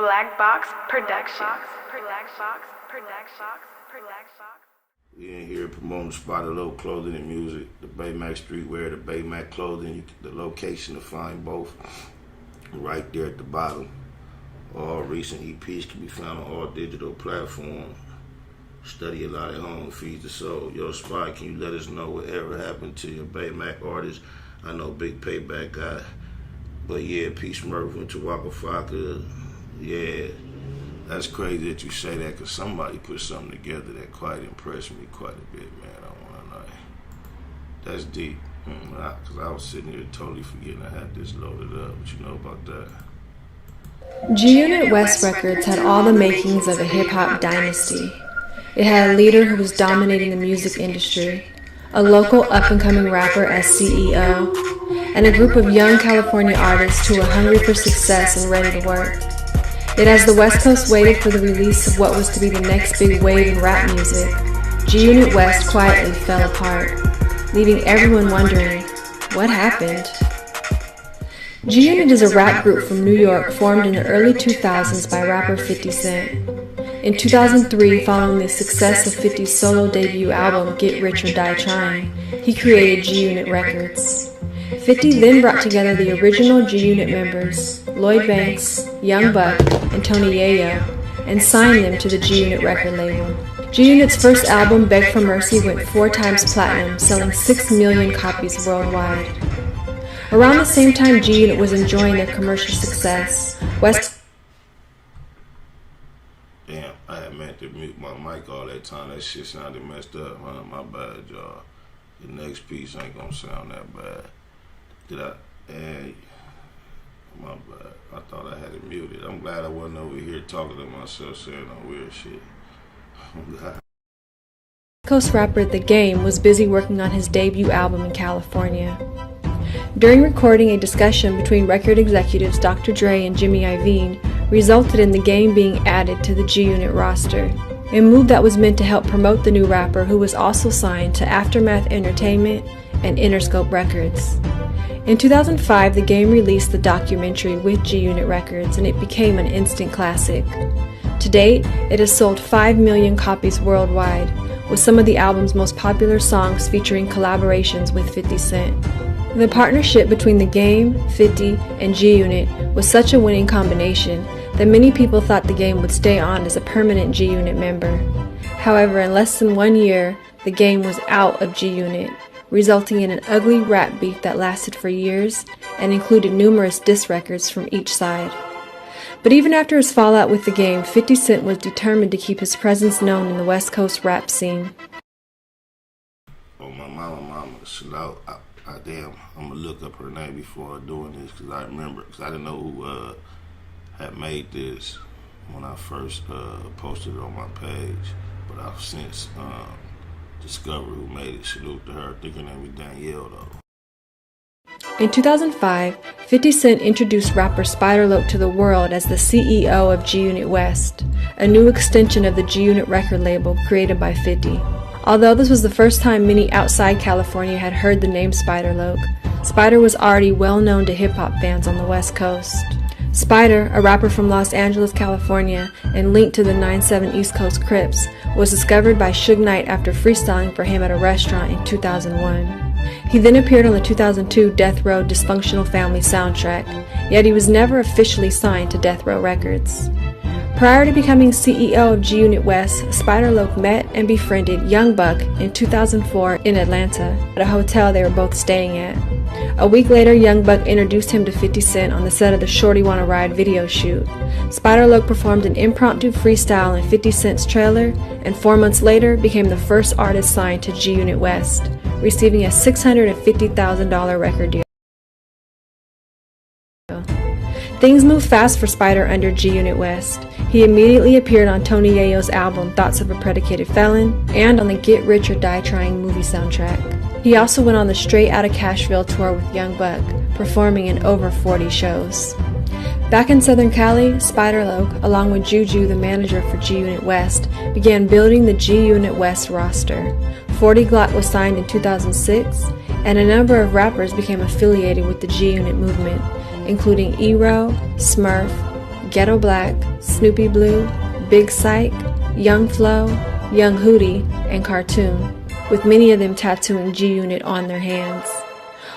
Black Box Productions. We in here promoting Spider Loc clothing and music, the Baymax streetwear, the Baymax clothing, the location to find both right there at the bottom. All recent EPs can be found on all digital platforms. Study a lot at home, feeds the soul. Yo, Spy, can you let us know whatever happened to your Baymax artist? I know Big Payback guy, but yeah, Peace Murphy and Waka Flocka. Yeah, that's crazy that you say that, because somebody put something together that quite impressed me quite a bit, man. I want to know. That's deep. Because I was sitting here totally forgetting I had this loaded up. What you know about that? G-Unit West Records had all the makings of a hip-hop dynasty. It had a leader who was dominating the music industry, a local up-and-coming rapper as CEO, and a group of young California artists who were hungry for success and ready to work. Yet as the West Coast waited for the release of what was to be the next big wave in rap music, G-Unit West quietly fell apart, leaving everyone wondering, what happened? G-Unit is a rap group from New York formed in the early 2000s by rapper 50 Cent. In 2003, following the success of 50's solo debut album Get Rich or Die Trying, he created G-Unit Records. 50 then brought together the original G-Unit members, Lloyd Banks, Young Buck, and Tony Yayo, and signed them to the G-Unit record label. G-Unit's first album, Beg for Mercy, went 4 times platinum, selling 6 million copies worldwide. Around the same time G-Unit was enjoying their commercial success, Damn, I had meant to mute my mic all that time. That shit sounded messed up, huh? My bad, y'all. The next piece ain't gonna sound that bad. Hey, my bad. I thought I had it muted. I'm glad I wasn't over here talking to myself saying no weird shit. West Coast rapper The Game was busy working on his debut album in California. During recording, a discussion between record executives Dr. Dre and Jimmy Iovine resulted in The Game being added to the G-Unit roster, a move that was meant to help promote the new rapper, who was also signed to Aftermath Entertainment and Interscope Records. In 2005, The Game released the documentary with G-Unit Records, and it became an instant classic. To date, it has sold 5 million copies worldwide, with some of the album's most popular songs featuring collaborations with 50 Cent. The partnership between The Game, 50, and G-Unit was such a winning combination that many people thought The Game would stay on as a permanent G-Unit member. However, in less than 1 year, The Game was out of G-Unit, resulting in an ugly rap beef that lasted for years and included numerous diss records from each side. But even after his fallout with The Game, 50 Cent was determined to keep his presence known in the West Coast rap scene. Oh, my mama, Slow. Damn, I'm gonna look up her name before doing this, because I remember, because I didn't know who had made this when I first posted it on my page, but I've since discovered who made it. Salute to her. I think her name is Danielle, though. In 2005, 50 Cent introduced rapper Spider Loc to the world as the CEO of G-Unit West, a new extension of the G-Unit record label created by 50. Although this was the first time many outside California had heard the name Spider Loc, Spider was already well known to hip-hop fans on the West Coast. Spider, a rapper from Los Angeles, California, and linked to the 9/7 East Coast Crips, was discovered by Suge Knight after freestyling for him at a restaurant in 2001. He then appeared on the 2002 Death Row Dysfunctional Family soundtrack, yet he was never officially signed to Death Row Records. Prior to becoming CEO of G-Unit West, Spider Loc met and befriended Young Buck in 2004 in Atlanta at a hotel they were both staying at. A week later, Young Buck introduced him to 50 Cent on the set of the Shorty Wanna Ride video shoot. Spider Loc performed an impromptu freestyle in 50 Cent's trailer, and 4 months later became the first artist signed to G-Unit West, receiving a $650,000 record deal. Things moved fast for Spider under G-Unit West. He immediately appeared on Tony Yayo's album Thoughts of a Predicated Felon and on the Get Rich or Die Trying movie soundtrack. He also went on the Straight Outta Cashville tour with Young Buck, performing in over 40 shows. Back in Southern Cali, Spider Loc, along with Juju, the manager for G-Unit West, began building the G-Unit West roster. 40 Glock was signed in 2006, and a number of rappers became affiliated with the G-Unit movement, including E-Row, Smurf, Ghetto Black, Snoopy Blue, Big Psych, Young Flo, Young Hootie, and Cartoon, with many of them tattooing G-Unit on their hands.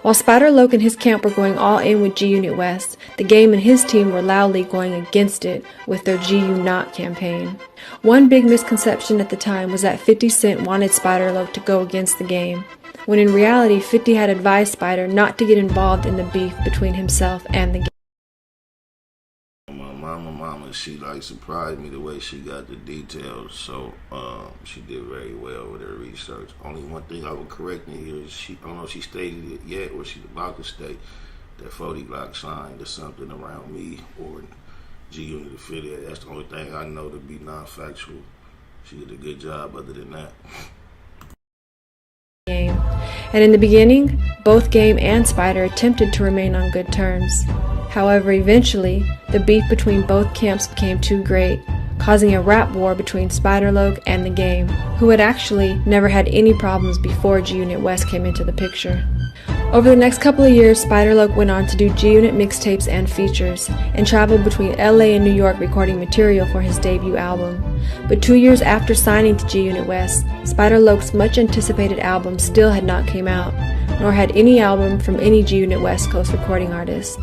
While Spider Loc and his camp were going all in with G-Unit West, the Game and his team were loudly going against it with their G-U-Not campaign. One big misconception at the time was that 50 Cent wanted Spider Loc to go against the Game, when in reality 50 had advised Spider not to get involved in the beef between himself and the Game. My mama, she surprised me the way she got the details, so she did very well with her research. Only one thing I would correct in here is I don't know if she stated it yet or she's about to state that 40 Glock signed or something around me or G-Unit affiliate. That's the only thing I know to be non-factual. She did a good job other than that. Game. And in the beginning, both Game and Spider attempted to remain on good terms. However, eventually, the beef between both camps became too great, causing a rap war between Spider Loc and the Game, who had actually never had any problems before G-Unit West came into the picture. Over the next couple of years, Spider Loc went on to do G-Unit mixtapes and features, and traveled between LA and New York recording material for his debut album. But 2 years after signing to G-Unit West, Spider Loc's much anticipated album still had not came out, nor had any album from any G-Unit West Coast recording artist.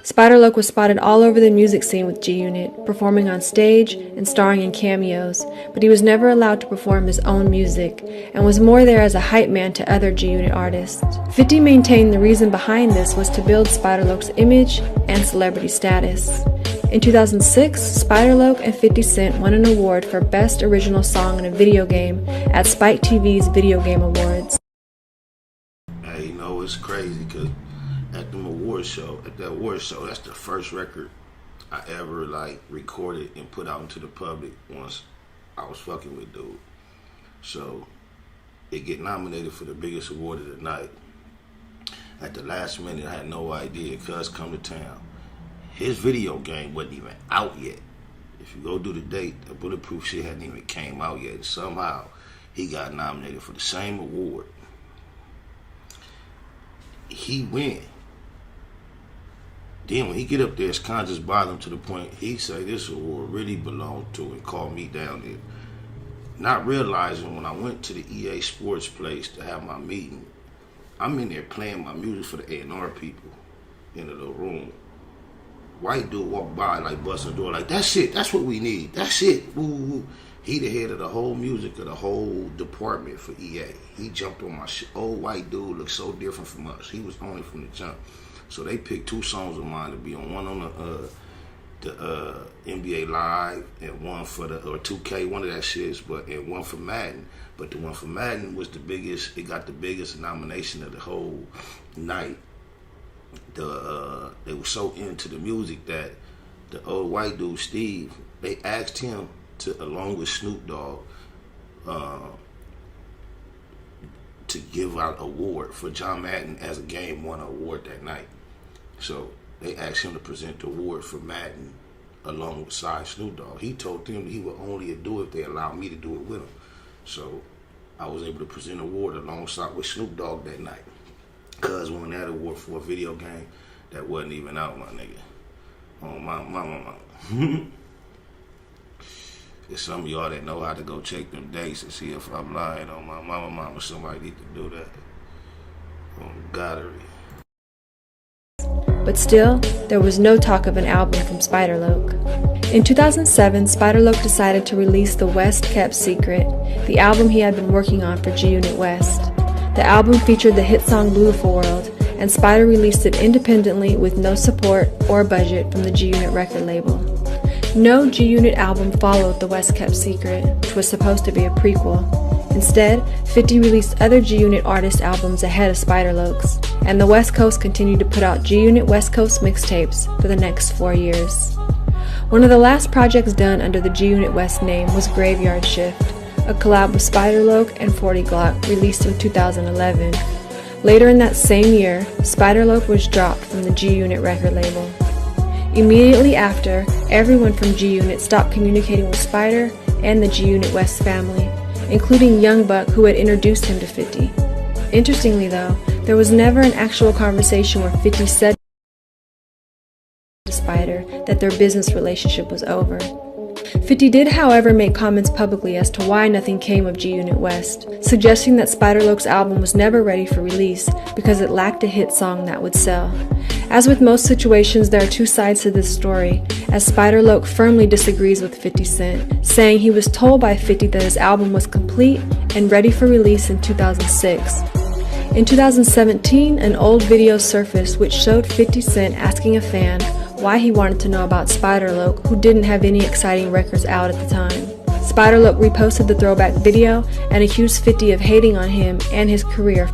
Spider Loc was spotted all over the music scene with G-Unit, performing on stage and starring in cameos, but he was never allowed to perform his own music, and was more there as a hype man to other G-Unit artists. 50 maintained the reason behind this was to build Spider Loc's image and celebrity status. In 2006, Spider Loc and 50 Cent won an award for Best Original Song in a Video Game at Spike TV's Video Game Awards. Hey, you know, it's crazy because at that award show, that's the first record I ever recorded and put out into the public once I was fucking with dude. So it get nominated for the biggest award of the night. At the last minute, I had no idea. Cuz come to town. His video game wasn't even out yet. If you go do the date, the Bulletproof shit hadn't even came out yet. And somehow he got nominated for the same award. He win. Then when he get up there, his conscience bothered him to the point he say this award really belonged to and called me down there. Not realizing when I went to the EA Sports place to have my meeting, I'm in there playing my music for the A&R people in a little room. White dude walked by busting the door that's it, that's what we need, that's it. Ooh. He the head of the whole music of the whole department for EA. He jumped on my shit. Old white dude looked so different from us. He was on it from the jump. So they picked 2 songs of mine to be on. One on the NBA Live and one for the 2K, one of that shits, and one for Madden. But the one for Madden was the biggest. It got the biggest nomination of the whole night. They were so into the music that the old white dude Steve, they asked him to, along with Snoop Dogg, to give out an award for John Madden as a game won an award that night. So they asked him to present the award for Madden alongside Snoop Dogg. He told them he would only do it if they allowed me to do it with him. So I was able to present an award alongside with Snoop Dogg that night. Cuz won that award for a video game that wasn't even out, my nigga. Oh, my. There's some of y'all that know how to go check them dates and see if I'm lying on my mama. Somebody need to do that. Goddery. But still, there was no talk of an album from Spider Loc. In 2007, Spider Loc decided to release The West Kept Secret, the album he had been working on for G-Unit West. The album featured the hit song Beautiful World, and Spider released it independently with no support or budget from the G-Unit record label. No G-Unit album followed The West Kept Secret, which was supposed to be a prequel. Instead, 50 released other G-Unit artist albums ahead of Spider Loc's, and the West Coast continued to put out G-Unit West Coast mixtapes for the next 4 years. One of the last projects done under the G-Unit West name was Graveyard Shift, a collab with Spider Loc and 40 Gloc released in 2011. Later in that same year, Spider Loc was dropped from the G-Unit record label. Immediately after, everyone from G-Unit stopped communicating with Spider and the G-Unit West family, including Young Buck, who had introduced him to 50. Interestingly though, there was never an actual conversation where 50 said to Spider that their business relationship was over. 50 did, however, make comments publicly as to why nothing came of G-Unit West, suggesting that Spider Loc's album was never ready for release because it lacked a hit song that would sell. As with most situations, there are two sides to this story, as Spider Loc firmly disagrees with 50 Cent, saying he was told by 50 that his album was complete and ready for release in 2006. In 2017, an old video surfaced which showed 50 Cent asking a fan why he wanted to know about Spider Loc, who didn't have any exciting records out at the time. Spider Loc reposted the throwback video and accused 50 of hating on him and his career.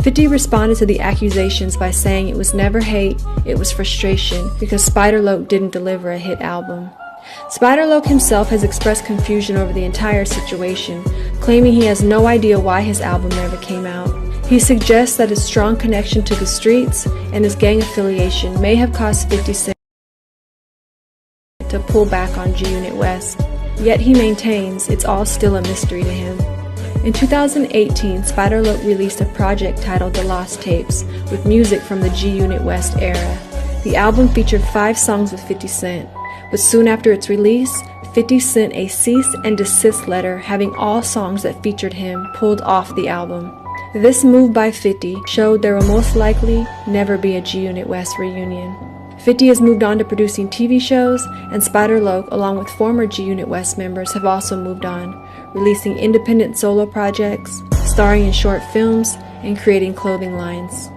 50 responded to the accusations by saying it was never hate, it was frustration because Spider Loc didn't deliver a hit album. Spider Loc himself has expressed confusion over the entire situation, claiming he has no idea why his album never came out. He suggests that his strong connection to the streets and his gang affiliation may have caused 50 Cent to pull back on G-Unit West, yet he maintains it's all still a mystery to him. In 2018, Spider Loc released a project titled The Lost Tapes, with music from the G-Unit West era. The album featured 5 songs with 50 Cent, but soon after its release, 50 sent a cease and desist letter having all songs that featured him pulled off the album. This move by 50 showed there will most likely never be a G-Unit West reunion. 50 has moved on to producing TV shows, and Spider Loc, along with former G-Unit West members, have also moved on, releasing independent solo projects, starring in short films, and creating clothing lines.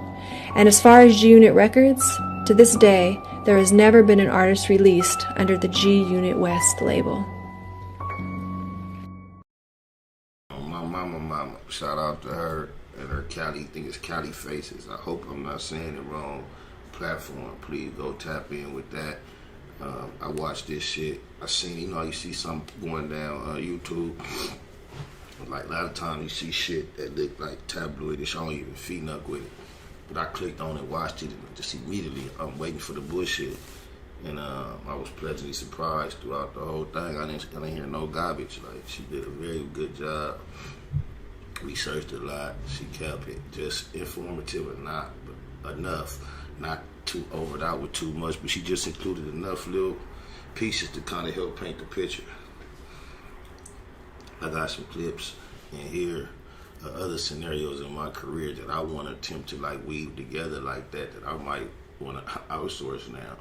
And as far as G-Unit Records, to this day, there has never been an artist released under the G-Unit West label. My mama, shout out to her and her Cali, I think it's Cali Faces. I hope I'm not saying it wrong. Platform, please go tap in with that. I watched this shit. I seen, you see something going down on YouTube. Like a lot of times you see shit that look like tabloidish. I don't even feed up with it. But I clicked on it, watched it, and just immediately I'm waiting for the bullshit. And I was pleasantly surprised throughout the whole thing. I didn't hear no garbage. Like, she did a very good job. Researched a lot. She kept it just informative or not, but enough. Not too overed out with too much, but she just included enough little pieces to kind of help paint the picture. I got some clips in here, other scenarios in my career that I want to attempt to like weave together like that I might want to outsource now.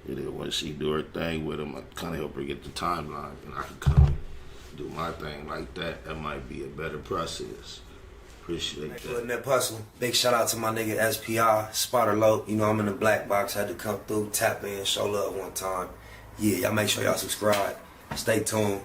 And then when she do her thing with them, I kind of help her get the timeline, and I can come and do my thing like that. That might be a better process. Appreciate that. That hustle. Big shout out to my nigga SPI, Spider Loc. You know I'm in the black box. Had to come through, tap in, show love one time. Yeah, y'all make sure y'all subscribe. Stay tuned.